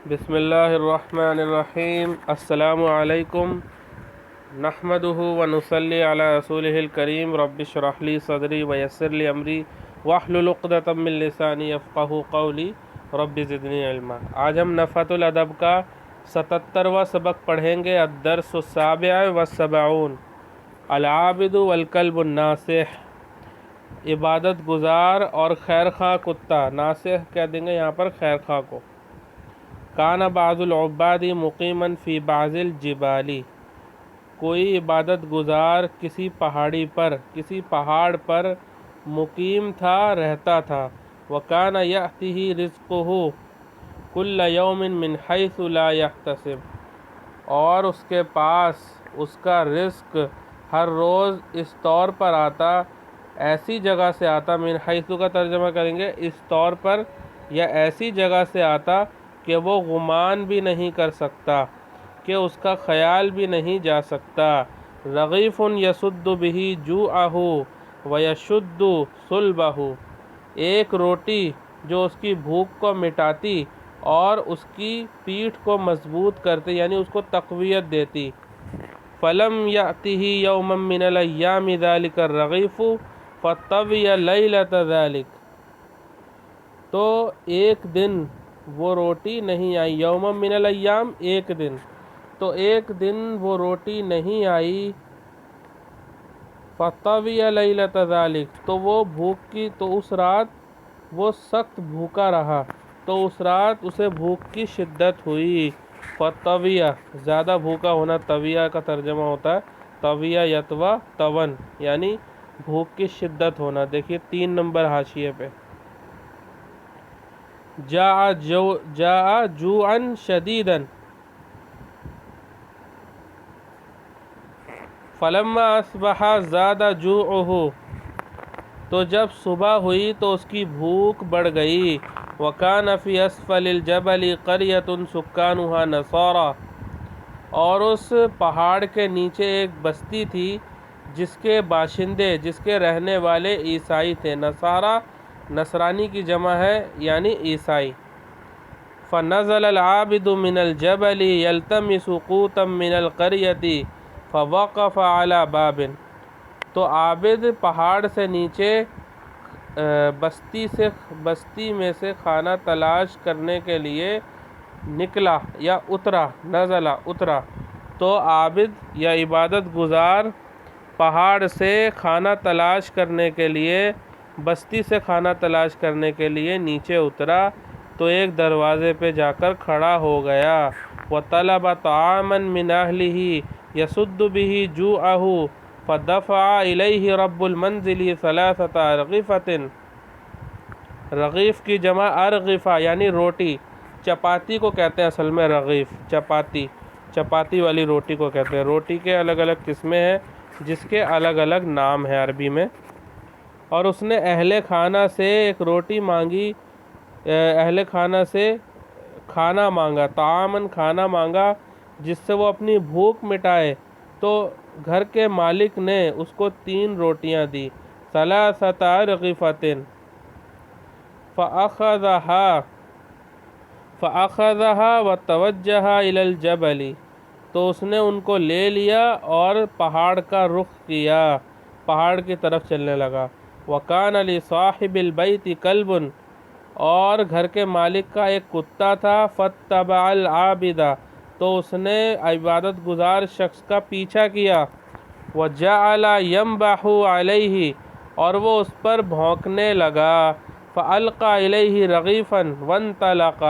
بسم اللہ الرحمن الرحیم۔ السلام علیکم، نحمدہ ونصلی علی رسولہ الکریم۔ رب اشرح لی صدری ویسر لی امری واحلل عقدۃ من لسانی یفقہوا قولی رب زدنی علما۔ آج ہم نفحۃ الادب کا 77واں سبق پڑھیں گے۔ الدرس السابع والسبعون، العابد والکلب الناصح، عبادت گزار اور خیر خواہ کتا۔ ناصح کہہ دیں گے یہاں پر خیر خواہ کو۔ کان بعض العباد مقیما فی بعض الجبال، کوئی عبادت گزار کسی پہاڑ پر مقیم تھا، رہتا تھا۔ وکان یأتیہ رزقہ کل یوم من حیث لا یحتسب، اور اس کے پاس اس کا رزق ہر روز اس طور پر آتا، ایسی جگہ سے آتا۔ من حیث کا ترجمہ کریں گے اس طور پر یا ایسی جگہ سے آتا کہ وہ گمان بھی نہیں کر سکتا، کہ اس کا خیال بھی نہیں جا سکتا۔ رغیف یسد بہ جوعہ ویشد صلبہ، ایک روٹی جو اس کی بھوک کو مٹاتی اور اس کی پیٹھ کو مضبوط کرتی، یعنی اس کو تقویت دیتی۔ فلم یأتہ یوما من الایام ذلک الرغیف فطوی لیلۃ ذلک، تو ایک دن وہ روٹی نہیں آئی۔ یوم من الایام، ایک دن، تو ایک دن وہ روٹی نہیں آئی۔ فطوی لیلۃ ذلک، تو وہ بھوک کی، تو اس رات وہ سخت بھوکا رہا، تو اس رات اسے بھوک کی شدت ہوئی۔ فطویہ، زیادہ بھوکا ہونا، طویہ کا ترجمہ ہوتا ہے طویہ یطویٰ طون، یعنی بھوک کی شدت ہونا۔ دیکھیے 3 نمبر حاشیے پہ، جاء جوعا شدیدا فلما اصبح زاد جوعہ، تو جب صبح ہوئی تو اس کی بھوک بڑھ گئی۔ وکان فی اسفل الجبل قریۃ سکانها نصارا، اور اس پہاڑ کے نیچے ایک بستی تھی جس کے باشندے، جس کے رہنے والے عیسائی تھے۔ نصارا نصرانی کی جمع ہے، یعنی عیسائی۔ فنزل العابد من الجبل یلتمس قوتا من القریۃ فوقف علی باب، تو عابد پہاڑ سے نیچے بستی میں سے کھانا تلاش کرنے کے لیے نکلا یا اترا۔ نزلہ، اترا، تو عابد یا عبادت گزار پہاڑ سے کھانا تلاش کرنے کے لیے، بستی سے کھانا تلاش کرنے کے لیے نیچے اترا، تو ایک دروازے پہ جا کر کھڑا ہو گیا۔ وَطَلَبَ طَعَامًا مِنْ أَهْلِهِ يَسُدُّ بِهِ جُوعَهُ فَدَفَعَ إِلَيْهِ رَبُّ الْمَنْزِلِ 3 رغیفۃ، رغیف کی جمع ارغفہ، یعنی روٹی۔ چپاتی کو کہتے ہیں اصل میں رغیف، چپاتی والی روٹی کو کہتے ہیں۔ روٹی کے الگ الگ قسمیں ہیں جس کے الگ الگ نام ہیں عربی میں۔ اور اس نے اہل خانہ سے ایک روٹی مانگی، اہل خانہ سے کھانا مانگا، طعامن کھانا مانگا جس سے وہ اپنی بھوک مٹائے، تو گھر کے مالک نے اس کو 3 روٹیاں دی۔ 3 أرغفة فأخذها وتوجه إلى الجبل، تو اس نے ان کو لے لیا اور پہاڑ کا رخ کیا، پہاڑ کی طرف چلنے لگا۔ وَكَانَ لِصَاحِبِ الْبَيْتِ كَلْبٌ، اور گھر کے مالک کا ایک کتا تھا۔ فَاتَّبَعَ الْعَابِدَ، تو اس نے عبادت گزار شخص کا پیچھا کیا۔ وَجَعَلَ يَنْبَحُ عَلَيْهِ، اور وہ اس پر بھونکنے لگا۔ فَأَلْقَى إِلَيْهِ رَغِيفًا وَانْطَلَقَ،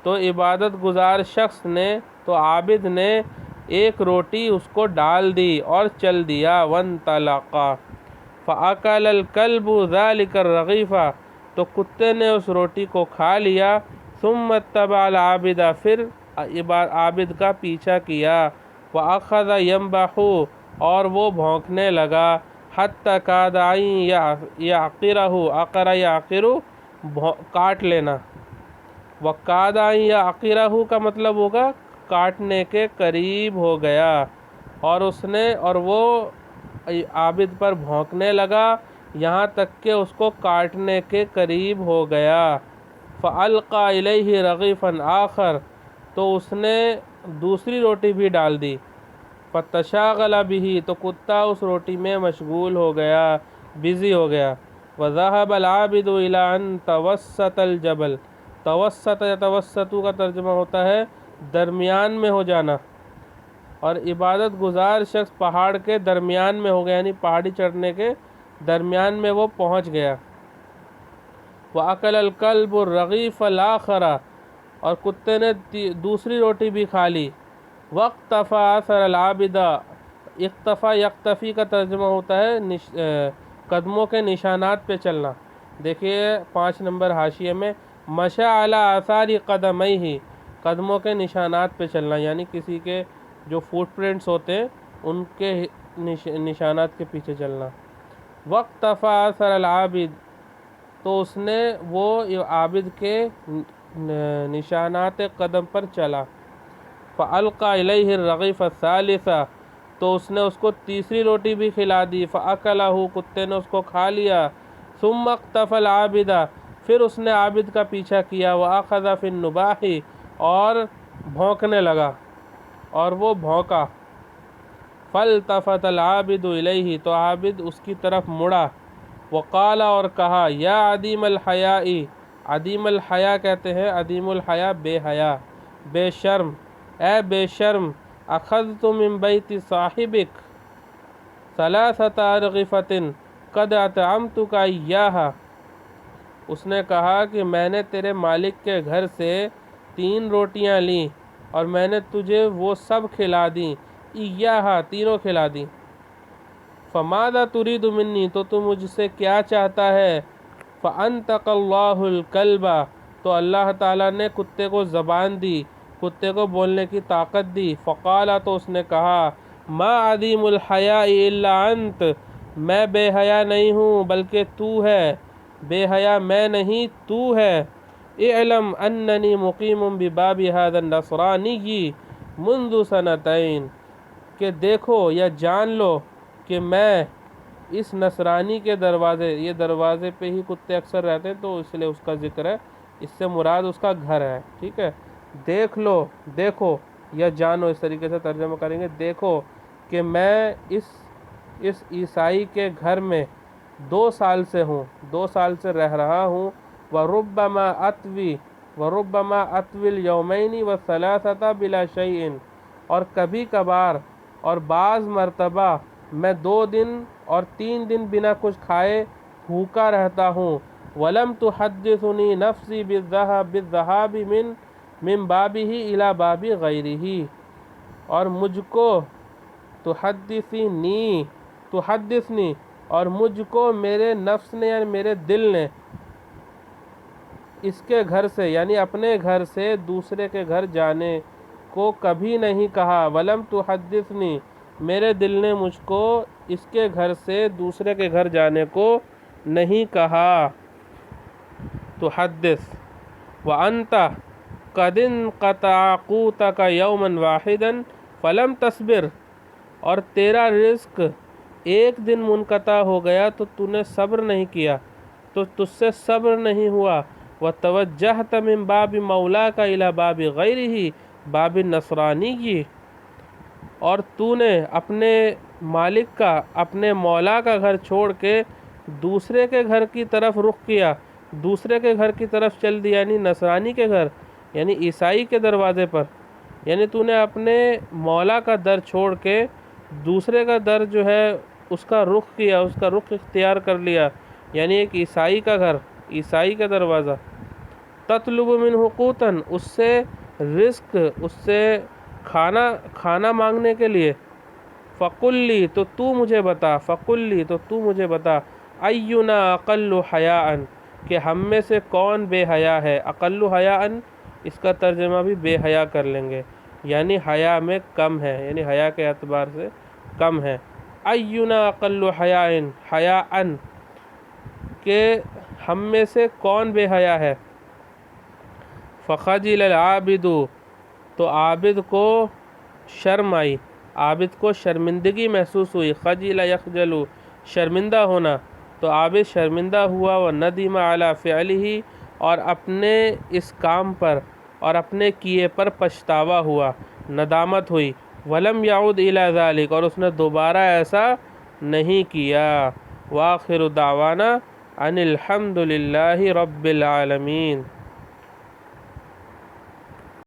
تو عبادت گزار شخص نے، تو عابد نے ایک روٹی اس کو ڈال دی اور چل دیا۔ وَانْطَلَقَ فَأَكَلَ الْكَلْبُ ذَلِكَ الرَّغِيفَ، تو کتے نے اس روٹی کو کھا لیا۔ ثُمَّ اتَّبَعَ الْعَابِدَ، پھر عابد کا پیچھا کیا۔ وَأَخَذَ يَنْبَحُ، اور وہ بھونکنے لگا۔ حَتَّى كَادَ أَن يَعْقِرَهُ، عَقَرَ يَعْقِرُ، کاٹ لینا۔ وَكَادَ أَن يَعْقِرَهُ کا مطلب ہوگا کاٹنے کے قریب ہو گیا، اور وہ عابد پر بھونکنے لگا یہاں تک کہ اس کو کاٹنے کے قریب ہو گیا۔ فَأَلْقَى إِلَيْهِ رَغِيفًا آخر، تو اس نے دوسری روٹی بھی ڈال دی. فَتَشَاغَلَ بِهِ، تو کتا اس روٹی میں مشغول ہو گیا، بزی ہو گیا. وَذَهَبَ الْعَابِدُ إِلَىٰ أَن تَوَسَّطَ الْجَبَلِ، توسط یا توسطو کا ترجمہ ہوتا ہے درمیان میں ہو جانا، اور عبادت گزار شخص پہاڑ کے درمیان میں ہو گیا، یعنی پہاڑی چڑھنے کے درمیان میں وہ پہنچ گیا. وَأَكَلَ الْكَلْبُ الرَّغِيفَ الْآخَرَ، اور کتے نے دوسری روٹی بھی کھا لی. وَاقْتَفَىٰ أَثَرَ الْعَابِدَ، اقتفا یقتفی کا ترجمہ ہوتا ہے قدموں کے نشانات پہ چلنا. دیکھیے 5 نمبر حاشیے میں مشى علی آثار قدمیہ، قدموں کے نشانات پہ چلنا، یعنی کسی کے جو فوٹ پرنٹس ہوتے ہیں ان کے نشانات کے پیچھے چلنا. وَاقْتَفَىٰ أَثَرَ الْعَابِدِ، تو اس نے وہ عابد کے نشانات قدم پر چلا. فَأَلْقَى إِلَيْهِ الرَّغِيفَ الثَّالِثَ، تو اس نے اس کو تیسری روٹی بھی کھلا دی. فَأَكَلَهُ، کتے نے اس کو کھا لیا. ثُمَّ اقْتَفَى الْعَابِدَ، پھر اس نے عابد کا پیچھا کیا. وَأَخَذَ فِي النُّبَاحِ، اور بھونکنے لگا، اور وہ بھونکا. فَالْتَفَتَ الْعَابِدُ إِلَيْهِ، تو عابد اس کی طرف مڑا. وقال، اور کہا، یا عدیم الحیاء، عدیم الحیاء کہتے ہیں عدیم الحیاء بے حیا، بے شرم، اے بے شرم. اخذت من بیت صاحبک ثلاثۃ ارغفۃ قد اطعمتک ایاہا، اس نے کہا کہ میں نے تیرے مالک کے گھر سے 3 روٹیاں لیں اور میں نے تجھے وہ سب کھلا دیں. ایاہا، تینوں کھلا دیں. فماذا تريد منی، تو تو مجھ سے کیا چاہتا ہے. فانطق اللہ الکلب، تو اللہ تعالیٰ نے کتے کو زبان دی، کتے کو بولنے کی طاقت دی. فقال، تو اس نے کہا، ما عدیم الحیاء الا انت، میں بے حیا نہیں ہوں بلکہ تو ہے، بے حیا میں نہیں تو ہے. اعلم اننی مقیم بباب هذا النصرانی منذ 2 کہ دیکھو یا جان لو کہ میں اس نصرانی کے دروازے، یہ دروازے پہ ہی کتے اکثر رہتے ہیں تو اس لیے اس کا ذکر ہے، اس سے مراد اس کا گھر ہے. ٹھیک ہے، دیکھ لو، دیکھو یا جانو، اس طریقے سے ترجمہ کریں گے. دیکھو کہ میں اس عیسائی کے گھر میں 2 سال سے ہوں، 2 سال سے رہ رہا ہوں. وَرُبَّمَا أَطْوِي الْيَوْمَيْنِ وَالثَّلَاثَةَ بِلَا شَيْءٍ، اور کبھی کبھار اور بعض مرتبہ میں 2 دن اور 3 دن بنا کچھ کھائے بھوکا رہتا ہوں. وَلَمْ تُحَدِّثُنِي نَفْسِي بِالذَّهَابِ مِن بَابِهِ إِلَى بَابِ غَيْرِهِ، اور مجھ کو تحدثنی اور مجھ کو میرے نفس نے یعنی میرے دل نے اس کے گھر سے یعنی اپنے گھر سے دوسرے کے گھر جانے کو کبھی نہیں کہا. وَلَمْ تُحَدِّثْنِي، میرے دل نے مجھ کو اس کے گھر سے دوسرے کے گھر جانے کو نہیں کہا. تحدث. وَأَنْتَ قَدْ انْقَطَعَ قُوتَكَ يَوْمًا وَاحِدًا فَلَمْ تَصْبِرْ، اور تیرا رزق ایک دن منقطع ہو گیا تو تو نے صبر نہیں کیا، تو تجھ سے صبر نہیں ہوا. وَتَوَجَّهْتَ مِن بَابِ مَوْلَاكَ إِلَى بَابِ غَيْرِهِ بَابِ النَّصْرَانِيِّ، اور تو نے اپنے مالک کا، اپنے مولا کا گھر چھوڑ کے دوسرے کے گھر کی طرف رخ کیا، دوسرے کے گھر کی طرف چل دیا، یعنی نصرانی کے گھر، یعنی عیسائی کے دروازے پر. یعنی تو نے اپنے مولا کا در چھوڑ کے دوسرے کا در جو ہے اس کا رخ کیا، اس کا رخ اختیار کر لیا، یعنی ایک عیسائی کا گھر، عیسائی کا دروازہ. تطلب منہ قوتا، اس سے رزق، اس سے کھانا مانگنے کے لیے. فقل لی، تو تو مجھے بتا، فقل لی، تو تو مجھے بتا. اینا اقل حیاء، کہ ہم میں سے کون بے حیا ہے. اقل حیاء، اس کا ترجمہ بھی بے حیا کر لیں گے، یعنی حیا میں کم ہے، یعنی حیا کے اعتبار سے کم ہے. اینا اقل حیاء، کہ ہم میں سے کون بے حیا ہے. فخجل العابد، تو عابد کو شرم آئی، عابد کو شرمندگی محسوس ہوئی. خجل یخجل، شرمندہ ہونا، تو عابد شرمندہ ہوا. وندم علی فعلہ، اور اپنے اس کام پر اور اپنے کیے پر پچھتاوا ہوا، ندامت ہوئی، وَلَمْ يَعُدْ إِلَى ذَلِكَ، اور اس نے دوبارہ ایسا نہیں کیا۔ وآخر دعوانا ان الحمد للہ رب العالمین۔